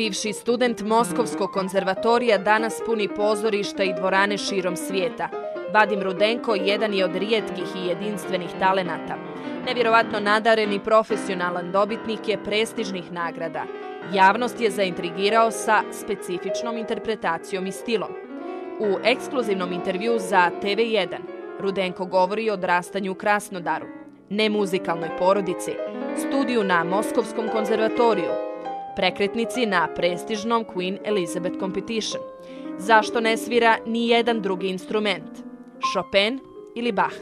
Bivši student Moskovskog konzervatorija danas puni pozorišta i dvorane širom svijeta. Vadim Rudenko jedan je od rijetkih i jedinstvenih talenata. Nevjerovatno nadaren i profesionalan dobitnik je prestižnih nagrada. Javnost je zaintrigirao sa specifičnom interpretacijom i stilom. U ekskluzivnom intervju za TV1 Rudenko govori o odrastanju u Krasnodaru, nemuzikalnoj porodici, studiju na Moskovskom konzervatoriju, prekretnici na prestižnom Queen Elizabeth Competition. Zašto ne svira ni jedan drugi instrument? Chopin ili Bach?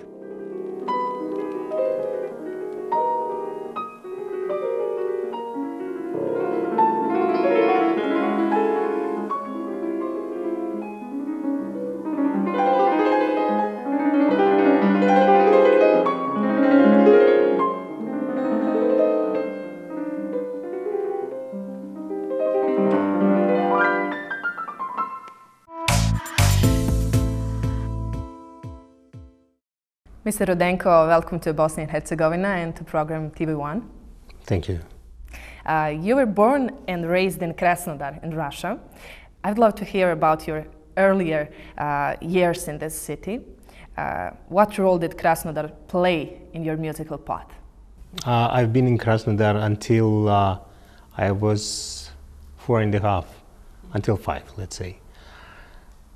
Mr. Rudenko, welcome to Bosnia and Herzegovina and to program TV1. Thank you. You were born and raised in Krasnodar in Russia. I'd love to hear about your earlier years in this city. What role did Krasnodar play in your musical path? I've been in Krasnodar until I was 4.5, until 5, let's say.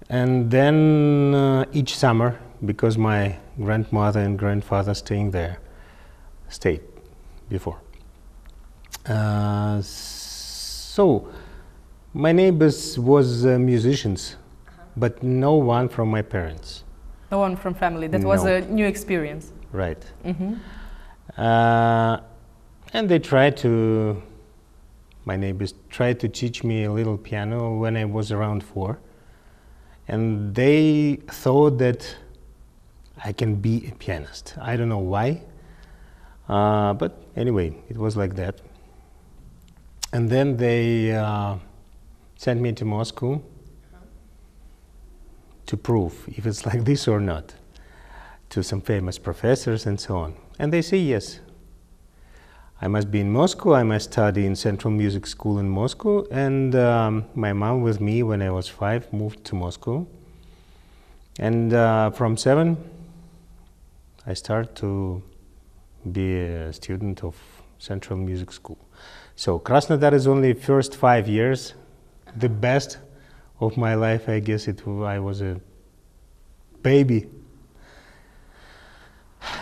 And then each summer, because my grandmother and grandfather stayed before. So my neighbors was musicians, but no one from my parents. No one from family. That was a new experience. Right. Mm-hmm. And my neighbors tried to teach me a little piano when I was around 4. And they thought that I can be a pianist. I don't know why, but anyway, it was like that. And then they sent me to Moscow to prove if it's like this or not, to some famous professors and so on. And they say yes. I must be in Moscow, I must study in Central Music School in Moscow, and my mom with me when I was 5 moved to Moscow. And from 7, I started to be a student of Central Music School. So Krasnodar is only first 5 years, the best of my life. I guess I was a baby.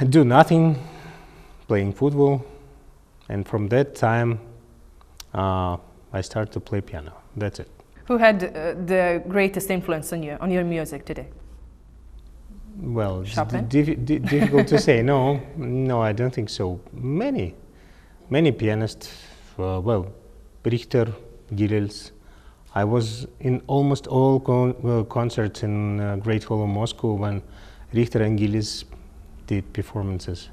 Do nothing, playing football. And from that time, I started to play piano. That's it. Who had the greatest influence on your music today? Well, Chopin? Difficult to say. No, I don't think so. Many pianists. Richter, Gilels. I was in almost all concerts in Great Hall of Moscow when Richter and Gilels did performances.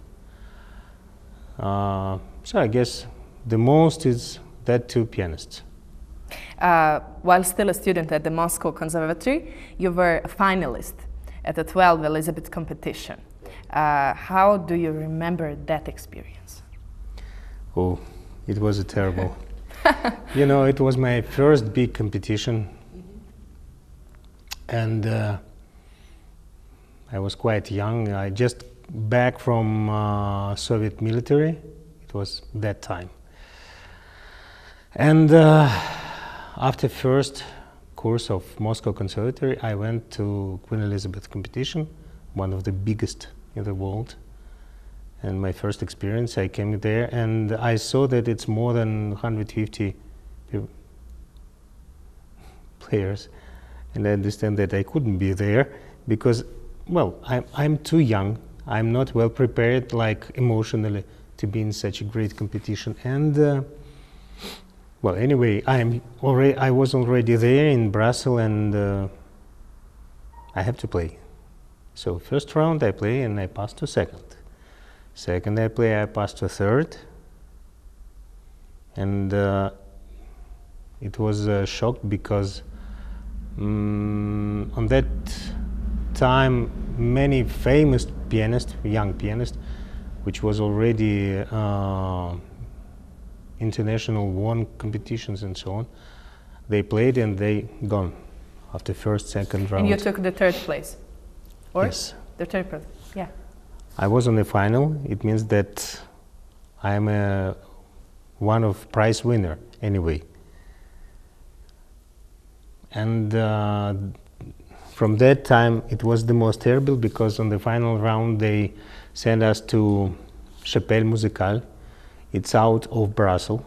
So I guess the most is that 2 pianists. While still a student at the Moscow Conservatory, you were a finalist at the 12 Elizabeth competition. How do you remember that experience? Oh, it was terrible. You know, it was my first big competition. Mm-hmm. And I was quite young. I just back from Soviet military. It was that time. And after first course of Moscow Conservatory, I went to Queen Elizabeth competition, one of the biggest in the world. And my first experience, I came there and I saw that it's more than 150 players. And I understand that I couldn't be there because, well, I'm too young. I'm not well prepared, like emotionally, to be in such a great competition. And well, anyway, I was already there in Brussels, and I have to play. So first round I play, and I pass to second. Second I play, I pass to third. And it was a shock because on that time many famous pianists, young pianists, which was already international won competitions and so on, They played and they gone after first, second round. And you took the third place? Or? Yes. The third place, yeah. I was on the final. It means that I'm one of prize winner anyway. And from that time it was the most terrible, because on the final round they sent us to Chapelle Musicale. It's out of Brussels.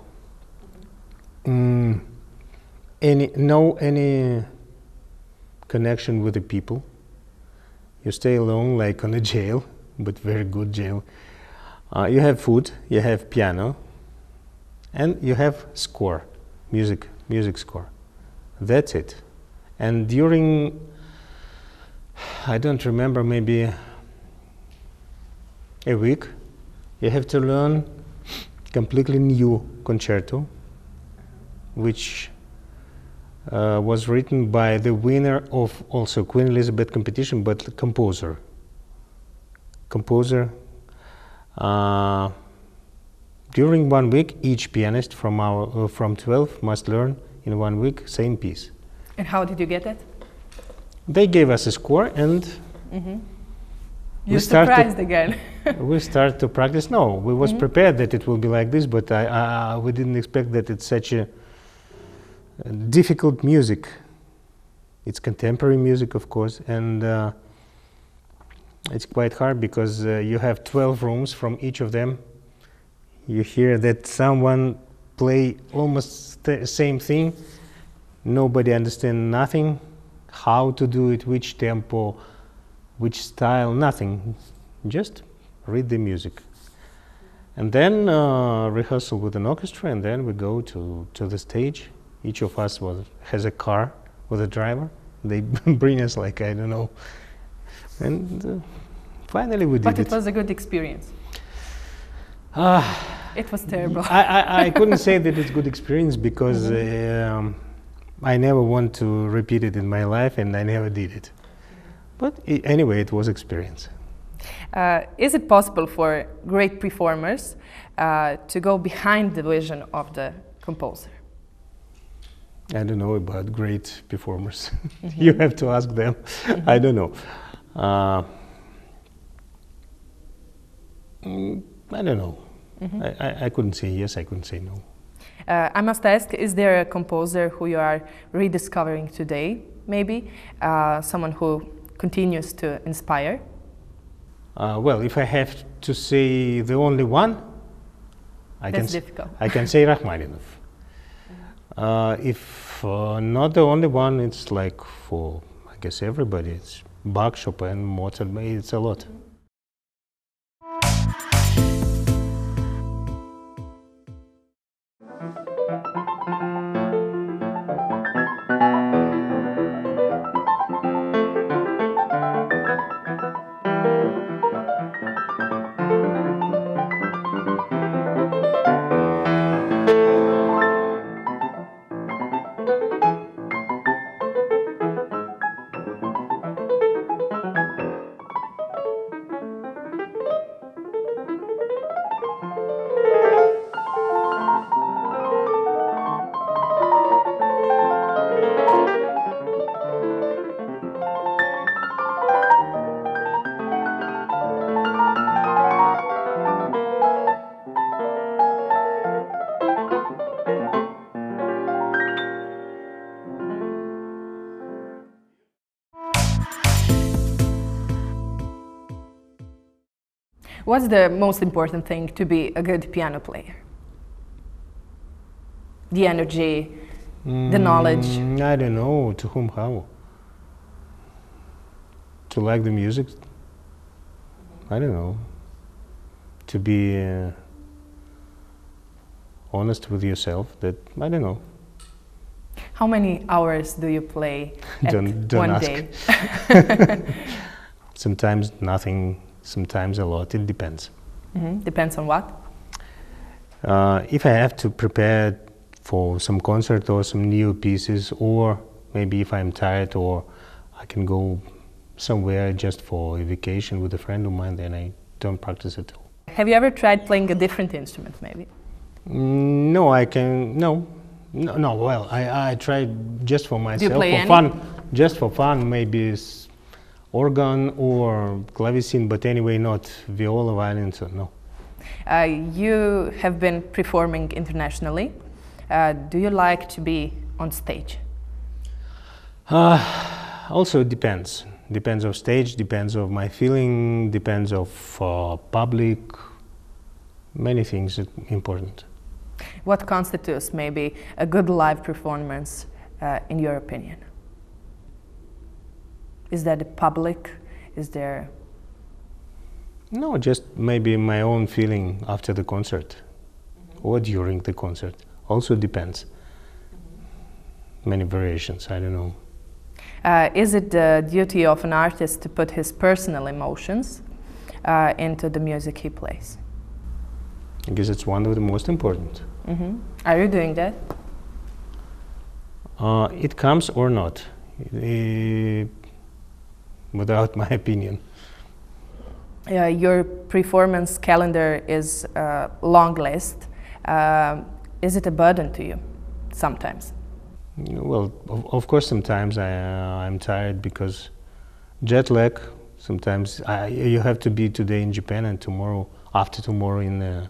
Any connection with the people. You stay alone like on a jail, but very good jail. You have food, you have piano, and you have score, music score. That's it. And during, I don't remember, maybe a week, you have to learn completely new concerto, which was written by the winner of also Queen Elizabeth competition, but composer. During 1 week, each pianist from 12 must learn in 1 week same piece. And how did you get it? They gave us a score, and You're surprised again. we start to practice. No, we was prepared that it will be like this, but we didn't expect that it's such a difficult music. It's contemporary music, of course, and it's quite hard because you have 12 rooms. From each of them you hear that someone play almost the same thing. Nobody understand nothing, how to do it, which tempo, which style, nothing. Just read the music. And then rehearsal with an orchestra, and then we go to the stage. Each of us has a car with a driver. They bring us like, I don't know. And finally we did it. But it was a good experience. It was terrible. I couldn't say that it's good experience, because I never want to repeat it in my life, and I never did it. But anyway, it was experience. Is it possible for great performers to go behind the vision of the composer? I don't know about great performers. You have to ask them. I don't know. I don't know. I couldn't say yes, I couldn't say no. I must ask, is there a composer who you are rediscovering today, maybe? Someone who continues to inspire? Well, if I have to say the only one, That's difficult. I can say Rachmaninoff. If not the only one, it's like for, I guess, everybody. It's Bach, Chopin, Mozart, it's a lot. What's the most important thing to be a good piano player? The energy, the knowledge? I don't know. To whom, how? To like the music? I don't know. To be honest with yourself, that, I don't know. How many hours do you play at don't one ask. day? Sometimes nothing, sometimes a lot, it depends. Depends on what? If I have to prepare for some concert or some new pieces, or maybe if I'm tired, or I can go somewhere just for a vacation with a friend of mine, then I don't practice at all. Have you ever tried playing a different instrument, maybe? No, No, no, well, I tried just for myself, play for any? fun, just for fun, maybe organ or clavecin, but anyway, not viola, violin, so no. You have been performing internationally. Do you like to be on stage? Also it depends. Depends of stage, depends of my feeling, depends of public. Many things are important. What constitutes maybe a good live performance in your opinion? Is that the public? Is there... No, just maybe my own feeling after the concert or during the concert. Also depends. Many variations, I don't know. Is it the duty of an artist to put his personal emotions into the music he plays? I guess it's one of the most important. Are you doing that? It comes or not, without my opinion. Your performance calendar is a long list. Is it a burden to you sometimes? Well, of course, sometimes I'm tired because jet lag. Sometimes you have to be today in Japan and tomorrow, after tomorrow in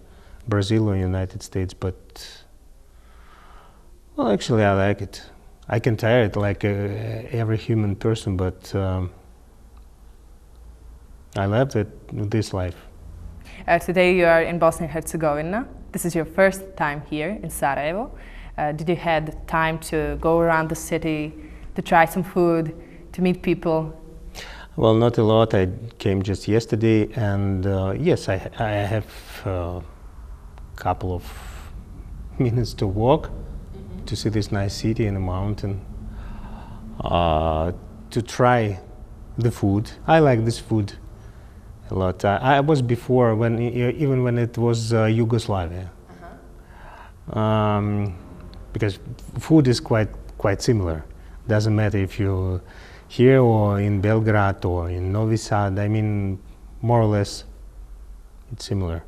Brazil or United States. But well, actually, I like it. I can tire it like every human person, but I love this life. Today you are in Bosnia and Herzegovina. This is your first time here in Sarajevo. Did you had time to go around the city, to try some food, to meet people? Well, not a lot. I came just yesterday, and yes, I have a couple of minutes to walk to see this nice city in a mountain, to try the food. I like this food a lot. I was before, even when it was Yugoslavia. Because food is quite similar. Doesn't matter if you're here or in Belgrade or in Novi Sad. I mean, more or less, it's similar.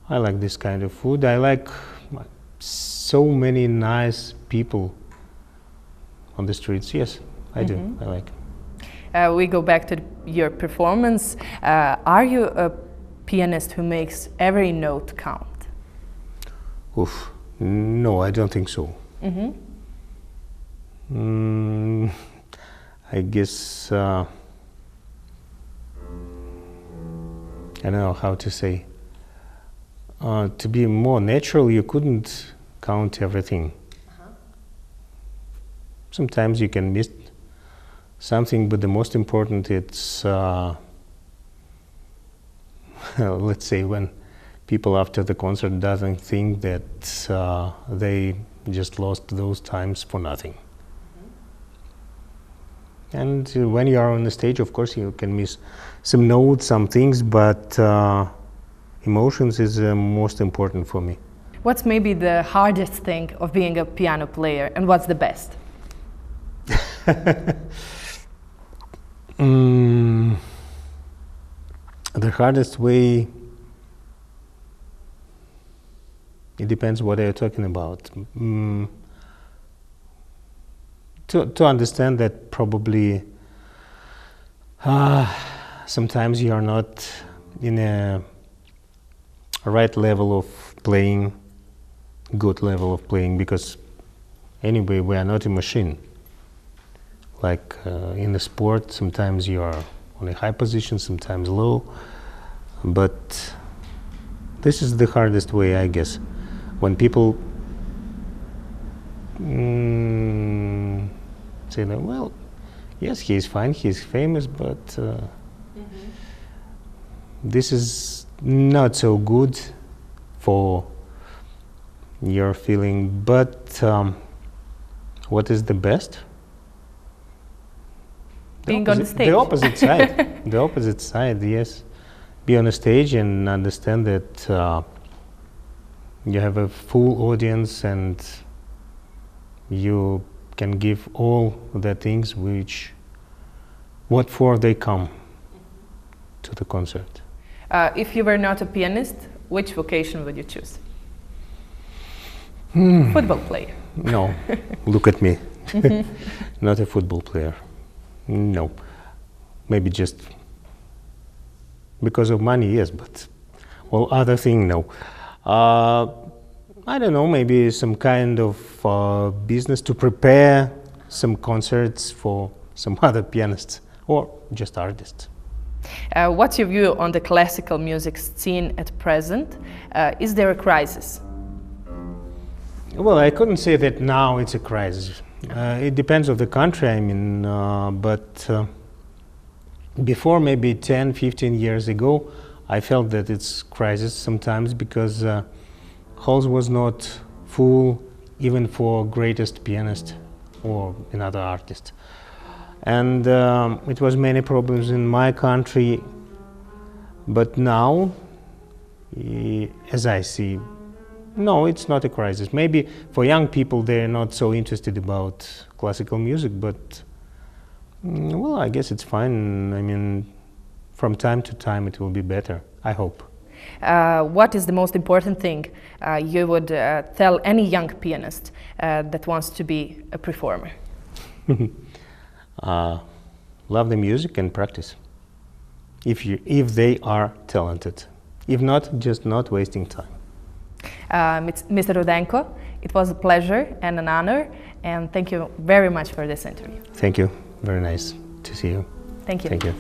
I like this kind of food. I like so many nice people on the streets. Yes, I do. I like. We go back to your performance. Are you a pianist who makes every note count? Oof. No, I don't think so. I guess I don't know how to say. To be more natural, you couldn't count everything. Sometimes you can miss something, but the most important it's let's say when people after the concert doesn't think that they just lost those times for nothing. And when you are on the stage, of course, you can miss some notes, some things, but emotions is most important for me. What's maybe the hardest thing of being a piano player, and what's the best? The hardest way, it depends what you're talking about. To understand that probably sometimes you are not in a right level of playing, good level of playing, because anyway we are not a machine. Like in the sport, sometimes you are on a high position, sometimes low, but this is the hardest way, I guess. When people say that, well, yes, he is fine, he is famous, but this is not so good for your feeling. But what is the best? Being on the stage. The opposite side. The opposite side, yes. Be on a stage and understand that you have a full audience and you can give all the things what for they come to the concert. If you were not a pianist, which vocation would you choose? Football player. No. Look at me. Not a football player. No. Maybe just because of money, yes, but all other thing, no. I don't know, maybe some kind of business to prepare some concerts for some other pianists or just artists. What's your view on the classical music scene at present? Is there a crisis? Well, I couldn't say that now it's a crisis. It depends on the country, I mean, but before maybe 10, 15 years ago, I felt that it's crisis sometimes because halls was not full even for greatest pianist or another artist. And it was many problems in my country, but now, as I see, no, it's not a crisis. Maybe for young people they're not so interested about classical music, but well, I guess it's fine. I mean, from time to time it will be better, I hope. What is the most important thing you would tell any young pianist that wants to be a performer? Love the music and practice. If they are talented. If not, just not wasting time. Mr. Rudenko, it was a pleasure and an honor, and thank you very much for this interview. Thank you. Very nice to see you. Thank you. Thank you.